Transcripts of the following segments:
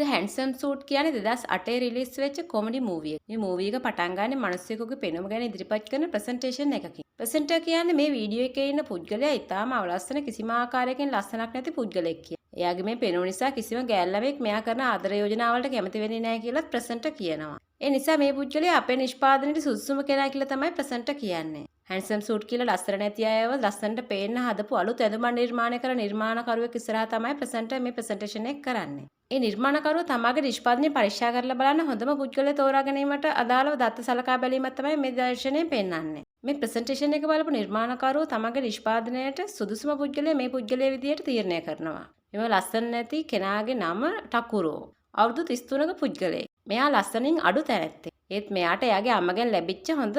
The Handsome Suit කියන්නේ 2008 release වෙච්ච comedy movie එක. මේ මූවි එක පටන් ගන්නේ මිනිස්සෙකුගේ පෙනුම ගැන ඉදිරිපත් කරන ප්‍රසන්ටේෂන් එකකින්. ප්‍රසන්ටර් කියන්නේ මේ වීඩියෝ එකේ ඉන්න පුද්ගලයා ඉතාම අවලස්සන කිසිම ආකාරයකින් ලස්සනක් නැති පුද්ගලෙක් කියලා. එයාගේ මේ පෙනුම නිසා කිසිම ගෑල් ළමෙක් මෙයා කරන ආදර යෝජනාවලට කැමති වෙන්නේ නැහැ කියලා ප්‍රසන්ටර් කියනවා. ඒ නිසා මේ පුද්ගලයා අපේ නිෂ්පාදනයේ සුදුසුම කෙනා කියලා තමයි ප්‍රසන්ටර් කියන්නේ. හැන්සම් සූට් කියලා ලස්සන නැති අයව ලස්සනට පේන්න හදපු අලුත් ඇඳුමක් නිර්මාණය කරන නිර්මාණකරුවෙක් ඉස්සරහා තමයි ප්‍රසන්ටර් මේ ප්‍රසන්ටේෂන් එක කරන්නේ. ඒ නිර්මාණකරුවා තමාගේ නිෂ්පාදනය පරීක්ෂා කරලා බලන්න හොඳම පුද්ගලයා තෝරා ගැනීමට අදාළව දත්ත සලකා බැලීමක් තමයි මේ දර්ශනයෙන් පෙන්වන්නේ. මේ ප්‍රසන්ටේෂන් එක බලපු නිර්මාණකරුවා තමාගේ නිෂ්පාදනයට සුදුසුම පුද්ගලයා මේ පුද්ගලයා විදියට තීරණය කරනවා. මෙම ලස්සන නැති කෙනාගේ නම ටකුරෝ. අවුරුදු 33ක පුද්ගලයෙක්. මෙයා ලස්සනින් අඩු තැනැත්තෙක්. ඒත් මෙයාට එයාගේ අම්මගෙන් ලැබිච්ච හොඳ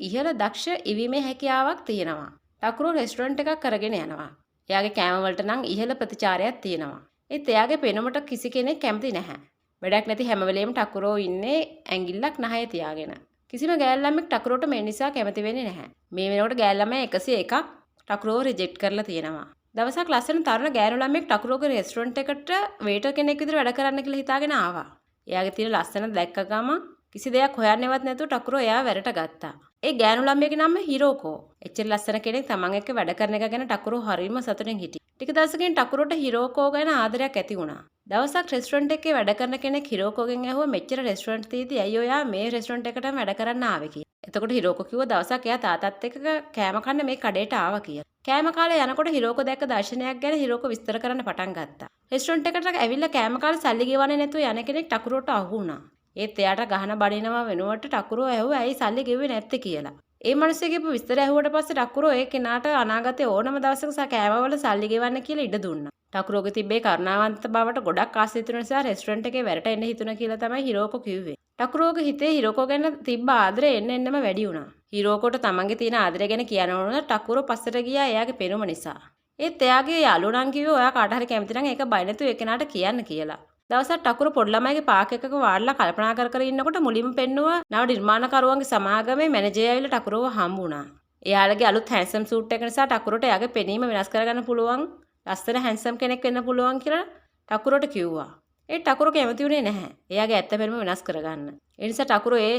ඉහළ දක්ෂ ඉවීමේ හැකියාවක් තියෙනවා. ටකුරෝ රෙස්ටොරන්ට් එකක් කරගෙන යනවා. එයාගේ කෑම වලට නම් ඉහළ ප්‍රතිචාරයක් තියෙනවා. ඒත් එයාගේ පෙනුමට කිසි කෙනෙක් කැමති නැහැ. වැඩක් නැති හැම වෙලෙම ටකුරෝ ඉන්නේ ඇඟිල්ලක් නහයේ තියාගෙන. කිසිම ගෑල් ළමෙක් ටකුරෝට මේ නිසා කැමති වෙන්නේ නැහැ. මේ වෙනකොට ගෑල් ළමයා 101ක් ටකුරෝව රිජෙක්ට් කරලා තියෙනවා. දවසක් ලස්සන තරුණ ගෑනු ළමෙක් ටකුරෝගේ රෙස්ටොරන්ට් එකට වේටර් කෙනෙක් විදිහට වැඩ කරන්න කියලා හිතාගෙන ආවා. එයාගේ තියෙන ලස්සන දැක්ක ගමන් කිසි දෙයක් හොයන්නවත් නැතුව ටකුරෝ එයාව වැඩට ගත්තා. ඒ ගෑනු ළමයාගේ නම හිරෝකෝ. එච්චර ලස්සන කෙනෙක් තමන් එක්ක වැඩ කරන එක ගැන ටකුරෝ හරිම සතුටින් හිටියා. ටික දවසකින් ටකුරෝට හිරෝකෝ ගැන ආදරයක් ඇති වුණා. දවසක් රෙස්ටොරන්ට් එකේ වැඩ කරන කෙනෙක් හිරෝකෝගෙන් ඇහුවා මෙච්චර රෙස්ටොරන්ට් තියෙදි ඇයි ඔයා මේ රෙස්ටොරන්ට් එකටම වැඩ කරන්න ආවේ කියලා. එතකොට හිරෝකෝ කිව්වා දවසක් එයා තාත්තත් එක්ක කෑම කන්න මේ කඩේට ආවා කියලා. කෑම කාලේ යනකොට හිරෝකෝ දැක්ක දර්ශනයක් ගැන හිරෝකෝ විස්තර කරන්න පටන් ගත්තා. රෙස්ටොරන්ට් එකට ඇවිල්ලා කෑම කාලේ සල්ලි ගෙවන්නේ නැතුව යන කෙනෙක් ටකුරෝට අහු වුණා. ඒත් එයාට ගහන බඩිනවා වෙනුවට ටකුරෝ ඇහුවා ඇයි සල්ලි ගෙව්වේ නැත්තේ කියලා. ඒ මිනිස්සුගේ විස්තර ඇහුවට පස්සේ ටකුරෝ ඒ කෙනාට අනාගතේ ඕනම දවසක කෑමවල සල්ලි ගෙවන්න කියලා ඉඩ දුන්නා. ටකුරෝගේ තිබ්බේ කරුණාවන්ත බවට ගොඩක් ආස හිතුන නිසා රෙස්ටොරන්ට් එකේ වැඩට එන්න හිතුණා කියලා තමයි හිරෝකෝ කිව්වේ. ටකුරෝගේ හිතේ හිරෝකෝ ගැන තිබ්බ ආදරය එන්න වැඩි වුණා. හිරෝකෝට තමන්ගේ තියෙන ආදරය ගැන කියන්න ඕන ටකුරෝ පස්සට ගියා එයාගේ පෙනුම නිසා. ඒත් එයාගේ යාළුවා නම් කිව්වේ ඔයා කාට හරි කැමති නම් ඒක බය නැතුව ඒ කෙනාට කියන්න කියලා. දවසක් ටකුරු පොඩි ළමයිගේ පාක් එකක වාඩිලා කල්පනා කර ඉන්නකොට මුලින්ම පෙන්නුවා නව නිර්මාණකරුවන්ගේ සමාගමේ මැනේජර් ඇවිල්ලා ටකුරුව හම්බ වුණා. එයාලගේ අලුත් හැන්සම් සූට් එක නිසා ටකුරුට එයාගේ පෙනීම වෙනස් කරගන්න පුළුවන් ලස්සන හැන්සම් කෙනෙක් වෙන්න පුළුවන් කියලා ටකුරුට කිව්වා. ඒ ටකුරු කැමති වුණේ නැහැ. එයාගේ ඇත්ත පෙනුම වෙනස් කරගන්න. ඒ නිසා ටකුරු ඒ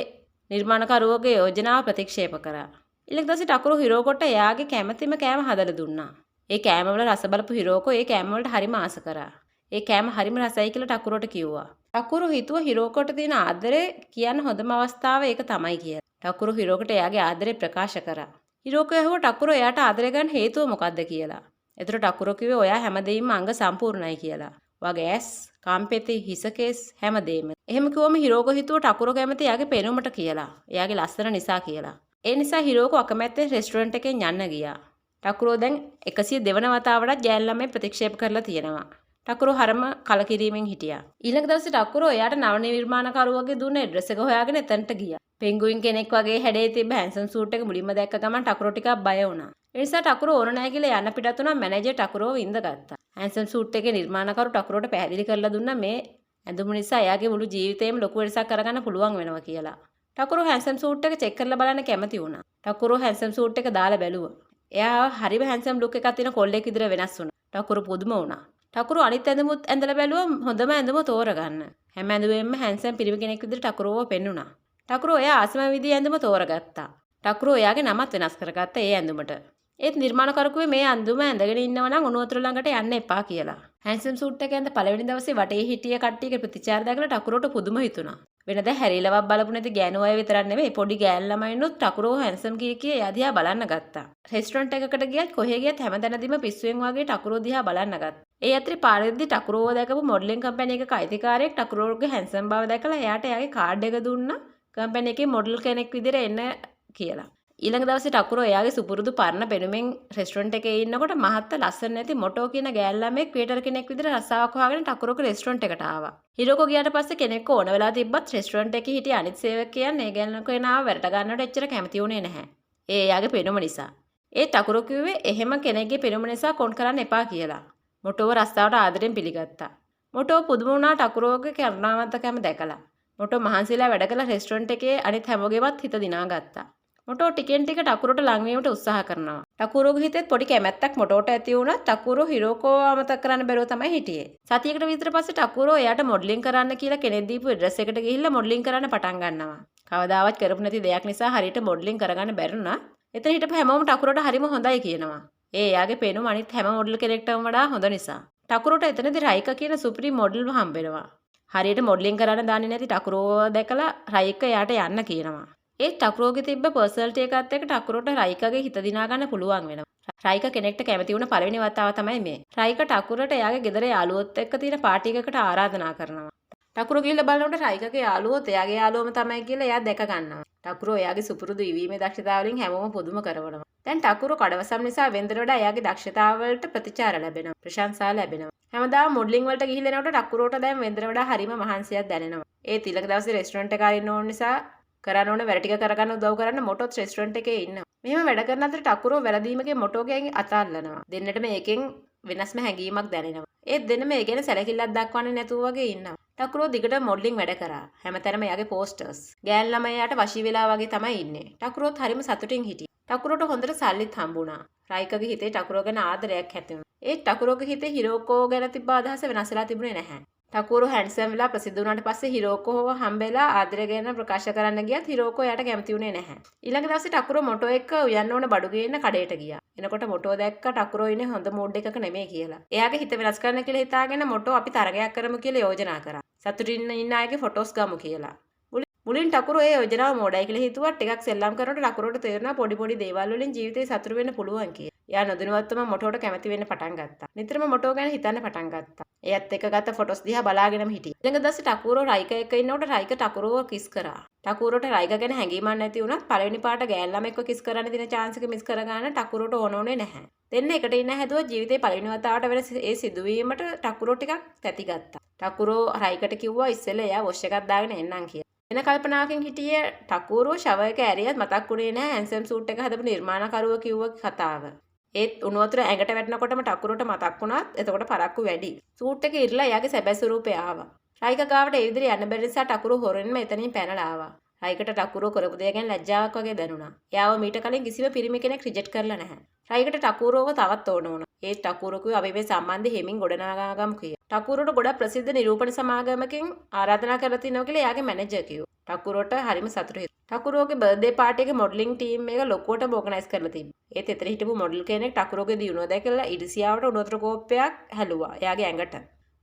නිර්මාණකරුවගේ යෝජනාව ප්‍රතික්ෂේප කරා. ඊළඟ දවසේ ටකුරු හිරෝකොට එයාගේ කැමතිම කෑම හදලා දුන්නා. ඒ කෑම වල රස බලපු හිරෝකෝ ඒ කෑම වලට හරිම ආස කරා. ඒ කෑම හරිම රසයි කියලා ටකුරෝට කිව්වා. ටකුරු හිතුව හිරෝකොට තියෙන ආදරේ කියන්න හොඳම අවස්ථාව ඒක තමයි කියලා. ටකුරු හිරෝකට එයාගේ ආදරේ ප්‍රකාශ කරා. හිරෝකෝ ඇහුවා ටකුරු එයාට ආදරය ගන්න හේතුව මොකක්ද කියලා. ඒතර ටකුරු කිව්වේ ඔයා හැමදේම අංග සම්පූර්ණයි කියලා. වගේ ඇස්, කම්පෙති, හිසකේස් හැමදේම. එහෙම කිව්වම හිරෝකෝ හිතුව ටකුරු කැමති එයාගේ පෙනුමට කියලා. එයාගේ ලස්සන නිසා කියලා. ඒ නිසා හිරෝකෝ අකමැත්තෙන් රෙස්ටොරන්ට් එකෙන් යන්න ගියා. ටකුරෝ දැන් 102 වන වතාවටත් ගෑන් ළමයි ප්‍රතික්ෂේප කරලා තියෙනවා. ටකුරෝ හරම කලකිරීමෙන් හිටියා. ඊළඟ දවසේ ටකුරෝ එයාට නව නිර්මාණකරුවගේ දුන්න ඇඩ්‍රස් එක හොයාගෙන එතනට ගියා. පෙන්ගුයින් කෙනෙක් වගේ හැඩේ තිබ්බ හැන්සම් සූට් එක මුලින්ම දැක්ක ගමන් ටකුරෝ ටිකක් බය වුණා. ඒ නිසා ටකුරෝ ඕන නැහැ කියලා යන්න පිටත් වුණා මැනේජර් ටකුරෝව ඉඳගත්තා. හැන්සම් සූට් එකේ නිර්මාණකරු ටකුරෝට පැහැදිලි කරලා දුන්නා මේ ඇඳුම නිසා එයාගේ මුළු ජීවිතේම ලොකු වෙනසක් කරගන්න පුළුවන් වෙනවා කියලා. ටකුරෝ හැන්සම් සූට් එක චෙක් කරලා බලන්න කැමති වුණා. ටකුරෝ හැන්සම් සූට් එක දාලා බැලුවා. එයා හරිම හැන්සම් ලුක් එකක් තියෙන කොල්ලෙක් විතර වෙනස් වුණා. ටකුරෝ පුදුම වුණා. ටකුරු අනිත් ඇඳුමුත් ඇඳලා බැලුවා හොඳම ඇඳුම තෝරගන්න. හැම ඇඳුමෙම හැන්සම් පිරිමි කෙනෙක් විදිහට ටකුරුව පෙන්නුණා. ටකුරු එයා ආසම විදිහේ ඇඳුම තෝරගත්තා. ටකුරු එයාගේ නමත් වෙනස් කරගත්තා ඒ ඇඳුමට. ඒත් නිර්මාණකරුවෝ මේ ඇඳුම ඇඳගෙන ඉන්නව නම් උණු වතුර ළඟට යන්න එපා කියලා. හැන්සම් සූට් එක ඇඳ පළවෙනි දවසේ වටේ හිටිය කට්ටියගේ ප්‍රතිචාර දැකලා ටකුරුවට පුදුම හිතුණා. වෙනද හැරිලවක් බලපු නැති ගෑනු අය විතරක් නෙමෙයි පොඩි ගෑන් ළමයිනුත් ටකුරුව හැන්සම් කිය එයා දිහා බලන්න ගත්තා. රෙස්ටොරන්ට් එකකට ගියත් කොහෙ ගියත් හැමතැනදීම පිස්සුවෙන් වගේ ටකුරුව දිහා බලන්න ගත්තා. ඒ අතරේ පාරේදී ටකුරුව දැකපු මොඩලින් කම්පැනි එකක අයිතිකාරයෙක් ටකුරුවගේ හැන්සම් බව දැකලා එයාට එයාගේ කාඩ් එක දුන්නා කම්පැනි එකේ මොඩල් කෙනෙක් විදිහට එන්න කියලා. ඊළඟ දවසේ ටකුරෝ එයාගේ සුපුරුදු පරණ පෙනුමෙන් රෙස්ටොරන්ට් එකේ ඉන්නකොට මහත්ත ලස්සන නැති මොටෝ කියන ගෑල් ළමෙක් වේටර් කෙනෙක් විදිහට රස්සාවක් හොයාගෙන ටකුරෝගේ රෙස්ටොරන්ට් එකට ආවා. හිරෝකෝ ගියාට පස්සේ කෙනෙක් ඕන වෙලා තිබ්බත් රෙස්ටොරන්ට් එකේ හිටිය අනිත් සේවකයන් ඒ ගෑල් කෙනාව වැඩට ගන්නවට එච්චර කැමති වුණේ නැහැ. ඒ එයාගේ පෙනුම නිසා. ඒ ටකුරෝ කිව්වේ එහෙම කෙනෙක්ගේ පෙනුම නිසා කොන් කරන්න එපා කියලා. මොටෝව රස්සාවට ආදරෙන් පිළිගත්තා. මොටෝ පුදුම වුණා ටකුරෝගේ කරුණාවන්තකම දැකලා. මොටෝ මහන්සිලා වැඩ කළ රෙස්ටොරන්ට් එකේ අනිත් හැමෝගෙමත් හිත දිනාගත්තා. මොටෝ ටිකෙන් ටික ටකුරුට ලං වීමට උත්සාහ කරනවා. ටකුරුගේ හිතෙත් පොඩි කැමැත්තක් මොටෝට ඇති වුණා. ටකුරු හිරෝකෝ අමතක කරන්න බැරුව තමයි හිටියේ. සතියකට විතර පස්සේ ටකුරෝ එයාට මොඩලින් කරන්න කියලා කෙනෙක් දීපු ඇඩ්‍රස් එකට ගිහිල්ලා මොඩලින් කරන්න පටන් ගන්නවා. කවදාවත් කරපු නැති දෙයක් නිසා හරියට මොඩලින් කරගන්න බැරුණා. එතන හිටපු හැමෝම ටකුරට හරිම හොඳයි කියනවා. එයාගේ පේනුම අනිත් හැම මොඩල් කෙනෙක්ටම වඩා හොඳ නිසා. ටකුරට එතනදී රයික කියන සුපිරි මොඩල්ව හම්බෙනවා. හරියට මොඩලින් කරන්න දන්නේ නැති ටකුරෝ දැකලා රයික එයාට යන්න කියනවා. ඒ ටකුරෝගේ තිබ්බ පර්සනැලිටි එකත් එක්ක ටකුරෝට රයිකගේ හිත දිනා ගන්න පුළුවන් වෙනවා. රයික කෙනෙක්ට කැමති වුණ පළවෙනි වතාව තමයි මේ. රයික ටකුරට එයාගේ ගෙදර යාළුවොත් එක්ක තියෙන පාටි එකකට ආරාධනා කරනවා. ටකුරෝ ගිහිල්ලා බලනකොට රයිකගේ යාළුවොත් එයාගේ යාළුවම තමයි කියලා එයා දැක ගන්නවා. ටකුරෝ එයාගේ සුපුරුදු ඉවීමේ දක්ෂතාවලින් හැමෝම පුදුම කරවනවා. දැන් ටකුරෝ කඩවසම් නිසා වෙන්දට වඩා එයාගේ දක්ෂතාවවලට ප්‍රතිචාර ලැබෙනවා. ප්‍රශංසා ලැබෙනවා. හැමදාම මොඩලින් වලට ගිහිල්ලා එනකොට ටකුරෝට දැන් වෙන්දට වඩා හරිම මහන්සියක් දැනෙනවා. ඒ තිලක දවසේ රෙස්ටොරන්ට් එකේ ඉන්න ඕන නිසා කරන්න ඕන වැඩ ටික කරගන්න උදව් කරන්න මොටොත් රෙස්ටොරන්ට් එකේ ඉන්නවා. මෙහෙම වැඩ කරන අතර ටකුරෝ වැරදීමකින් මොටෝගෙන් අතල්ලනවා. දෙන්නට මේකෙන් වෙනස්ම හැඟීමක් දැනෙනවා. ඒත් දෙන්න මේ ගැන සැලකිල්ලක් දක්වන්නේ නැතුව වගේ ඉන්නවා. ටකුරෝ දිගට මොඩලින් වැඩ කරා. හැමතැනම එයාගේ පෝස්ටර්ස්. ගෑන් ළමයාට වශී වෙලා වගේ තමයි ඉන්නේ. ටකුරෝත් හරිම සතුටින් හිටියා. ටකුරෝට හොඳට සල්ලිත් හම්බුණා. රයිකගේ හිතේ ටකුරෝ ගැන ආදරයක් ඇති වුණා. ඒත් ටකුරෝගේ හිතේ හිරෝකෝ ගැන තිබ්බ අදහස වෙනස් වෙලා තිබුණේ නැහැ. ටකුරෝ හැන්සම් වෙලා ප්‍රසිද්ධ වුණාට පස්සේ හිරෝකෝව හම්බෙලා ආදරය ගැන ප්‍රකාශ කරන්න ගියත් හිරෝකෝ එයාට කැමති වුණේ නැහැ. ඊළඟ දවසේ ටකුරෝ මොටෝ එක්ක උයන්න ඕන බඩු ගේන්න කඩේට ගියා. එනකොට මොටෝ දැක්ක ටකුරෝ ඉන්නේ හොඳ මූඩ් එකක නෙමෙයි කියලා. එයාගේ හිත වෙනස් කරන්න කියලා හිතාගෙන මොටෝ අපි තරගයක් කරමු කියලා යෝජනා කරා. සතුටින් ඉන්න අයගේ ෆොටෝස් ගමු කියලා. මුලින් ටකුරෝ ඒ යෝජනාව මෝඩයි කියලා හිතුවා. ටිකක් සෙල්ලම් කරනකොට ටකුරෝට තේරුණා පොඩි පොඩි දේවල් වලින් ජීවිතේ සතුටු වෙන්න පුළුවන් කියලා. එයා නොදැනුවත්වම මොටෝට කැමති වෙන්න පටන් ගත්තා. නිතරම මොටෝ ගැන හිතන්න පටන් ගත්තා. එයත් එක්ක ගත්ත ෆොටෝස් දිහා බලාගෙනම හිටියා. ඊළඟ දවසේ ටකුරෝ රයික එක්ක ඉන්නකොට රයික ටකුරෝව කිස් කරා. ටකුරෝට රයික ගැන හැඟීමක් නැති වුණත් පළවෙනි පාට ගෑන් ළමෙක්ව කිස් කරන්න දින chance එක මිස් කරගන්න ටකුරෝට ඕනෝනේ නැහැ. දෙන්න එකට ඉන්න හැදුවා ජීවිතේ පළවෙනි වතාවට වෙන ඒ සිදුවීමට ටකුරෝ ටිකක් තැති ගත්තා. ටකුරෝ රයිකට කිව්වා ඉස්සෙල්ලා එයා වොෂ් එකක් දාගෙන එන්නම් කියලා. එන කල්පනාවකින් හිටියේ ටකුරෝ ෂවර් එක ඇරියත් මතක් වුණේ නැහැ හැන්සම් සූට් එක හදපු නිර්මාණකරුවා කිව්ව කතාව. ඒත් උණු වතුර ඇඟට වැටෙනකොටම ටකුරට මතක් වුණාත් එතකොට පරක්කු වැඩි. සූට් එක ඉරලා එයාගේ සැබෑ ස්වරූපය ආවා. රයික ගාවට ඒ විදිහට යන්න බැරි නිසා ටකුරු හොරෙන්ම එතනින් පැනලා ආවා. රයිකට ටකුරු කරපු දේ ගැන ලැජ්ජාවක් වගේ දැනුණා. එයාව මීට කලින් කිසිම පිරිමි කෙනෙක් රිජෙක්ට් කරලා නැහැ. රයිකට ටකුරුව තවත් ඕන වුණා. ඒත් ටකුරු කිව්වා අපි මේ සම්බන්ධය හිමින් ගොඩනගාගමු කියලා. ටකුරුට ගොඩක් ප්‍රසිද්ධ නිරූපණ සමාගමකින් ආරාධනා කරලා තිනවා කියලා එයාගේ මැනේජර් කිව්වා. ටකුරුට හරිම සතුටුයි. ටකුරුගේ බර්ත්ඩේ පාටි එකේ මොඩලින් ටීම් එක ලොකුවට ඕගනයිස් කරලා තිබ්බා. ඒත් එතන හිටපු මොඩල් කෙනෙක් ටකුරුගේ දිනුව දැකලා ඉරිසියාවට උණුතර කෝප්පයක් හැලුවා. එයාගේ ඇඟට.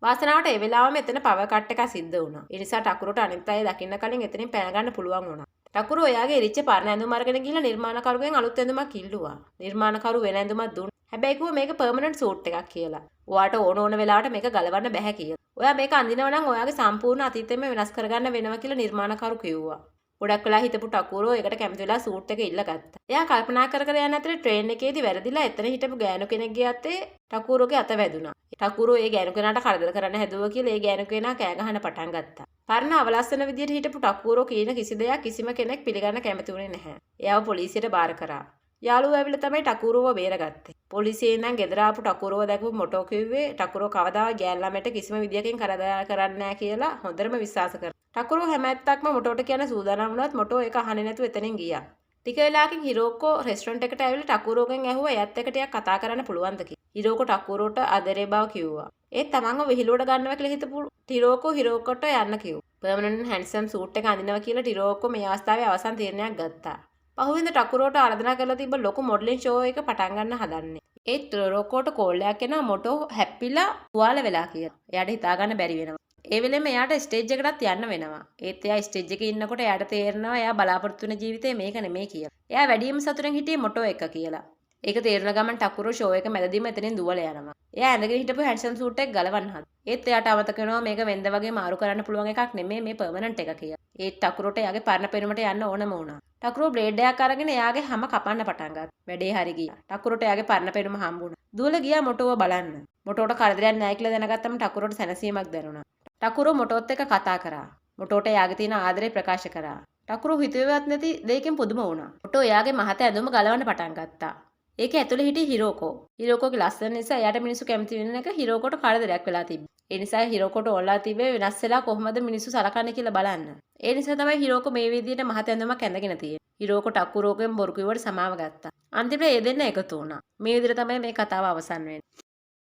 වාසනාවට ඒ වෙලාවෙම එතන පවර් කට් එකක් සිද්ධ වුණා. ඒ නිසා ටකුරුට අනිත් අය දකින්න කලින් එතනින් පැන ගන්න පුළුවන් වුණා. ටකුරු එයාගේ ඉරිච්ච පරණ ඇඳුම අරගෙන ගිහලා නිර්මාණකරුගෙන් අලුත් ඇඳුමක් ඉල්ලුවා. නිර්මාණකරු වෙන ඇඳුමක් දුන්නා. හැබැයි කිව්වා මේක පර්මනන්ට් සූට් එකක් කියලා. ඔයාට ඕන වෙලාවට මේක ගලවන්න බෑ කියලා. ඔයා මේක අඳිනවා නම් ඔයාගේ සම්පූර්ණ අතීතෙම වෙනස් කරගන්න වෙනවා කියලා නිර්මාණකරු කිව්වා. ගොඩක් වෙලා හිටපු ටකුරෝ ඒකට කැමති වෙලා සූට් එක ඉල්ලගත්තා. එයා කල්පනා කර කර යන අතරේ ට්‍රේන් එකේදී වැරදිලා එතන හිටපු ගෑනු කෙනෙක්ගේ අතේ ටකුරෝගේ අත වැදුනා. ටකුරෝ ඒ ගෑනු කෙනාට කරදර කරන්න හැදුවා කියලා ඒ ගෑනු කෙනා කෑ ගහන්න පටන් ගත්තා. පරණ අවලස්සන විදියට හිටපු ටකුරෝ කියන කිසි දෙයක් කිසිම කෙනෙක් පිළිගන්න කැමති වුණේ නැහැ. එයාව පොලිසියට බාර කරා. යාළුවෝ ඇවිල්ලා තමයි ටකුරෝව බේරගත්තේ. පොලිසියෙන් නම් ගෙදර ආපු ටකුරෝව දැකපු මොටෝ කිව්වේ ටකුරෝ කවදාවත් ගෑන් ළමයට කිසිම විදියකින් කරදර කරන්නේ නැහැ කියලා හොඳටම විශ්වාස කරා. ටකුරෝ හැම ඇත්තක්ම මොටෝට කියන සූදානම් වුණත් මොටෝ ඒක අහන්නේ නැතුව එතනින් ගියා. ටික වෙලාවකින් හිරෝකෝ රෙස්ටොරන්ට් එකට ඇවිල්ලා ටකුරෝගෙන් ඇහුවා එයත් එක්ක ටිකක් කතා කරන්න පුළුවන්ද කියලා. හිරෝකෝ ටකුරෝට ආදරේ බව කිව්වා. ඒත් තමන්ව විහිළුවට ගන්නවා කියලා හිතපු හිරෝකෝ හිරෝකොට යන්න කිව්වා. පර්මනන්ට් හැන්ඩ්සම් සූට් එක අඳිනවා කියලා හිරෝකෝ මේ අවස්ථාවේ අවසන් තීරණයක් ගත්තා. පහුවෙන්ද ටකුරෝට ආරාධනා කරලා තිබ්බ ලොකු මොඩලින් ෂෝ එක පටන් ගන්න හදන්නේ. ඒත් ටොරෝකෝට කෝල් එකක් එනවා මොටෝ හැප්පිලා තුවාල වෙලා කියලා. එයාට හිතා ගන්න බැරි වෙනවා. ඒ වෙලෙම එයාට ස්ටේජ් එකටත් යන්න වෙනවා. ඒත් එයා ස්ටේජ් එකේ ඉන්නකොට එයාට තේරෙනවා එයා බලාපොරොත්තු වෙන ජීවිතේ මේක නෙමෙයි කියලා. එයා වැඩිම සතුටින් හිටියේ මොටෝ එක කියලා. ඒක තේරුණ ගමන් ටකුරෝ ෂෝ එක මැදදීම එතනින් දුවලා යනවා. එයා ඇඳගෙන හිටපු හැන්ඩ්සම් සූට් එක ගලවන්න හදනවා. ඒත් එයාට අමතක වෙනවා මේක වෙන්ද වගේ මාරු කරන්න පුළුවන් එකක් නෙමෙයි මේ පර්මනන්ට් එක කියලා. ඒත් ටකුරෝට එයාගේ පරණ පෙනුමට යන්න ඕනම වුණා. ටකුරෝ බ්ලේඩ් එකක් අරගෙන එයාගේ හැම කපන්න පටන් ගත්තා. වැඩේ හරි ගියා. ටකුරෝට එයාගේ පරණ පෙනුම හම්බුණා. දුවලා ගියා මොටෝව බලන්න. මොටෝට කරදරයක් නැහැ කියලා දැනගත්තම ටකුරෝට සැනසීමක් දැනුණා. ටකුරෝ මොටෝත් එක්ක කතා කරා. මොටෝට එයාගේ තියෙන ආදරේ ප්‍රකාශ කරා. ටකුරෝ හිතුවේවත් නැති දෙයකින් පුදුම වුණා. මොටෝ එයාගේ මහත ඇඳුම ගලවන්න පටන් ගත්තා. ඒක ඇතුලේ හිටිය හිරෝකෝ. හිරෝකෝගේ ලස්සන නිසා එයාට මිනිස්සු කැමති වෙන එක හිරෝකෝට කරදරයක් වෙලා තිබ්බා. ඒ නිසා හිරෝකෝට ඕනලා තිබ්බේ වෙනස් වෙලා කොහොමද මිනිස්සු සලකන්නේ කියලා බලන්න. ඒ නිසා තමයි හිරෝකෝ මේ විදිහට මහත ඇඳුමක් ඇඳගෙන තියෙන්නේ. හිරෝකෝ ටක්කුරෝකෙන් බොරු කිව්වට සමාව ගත්තා. අන්තිමට ඒ දෙන්න එකතු වුණා. මේ විදිහට තමයි මේ කතාව අවසන් වෙන්නේ.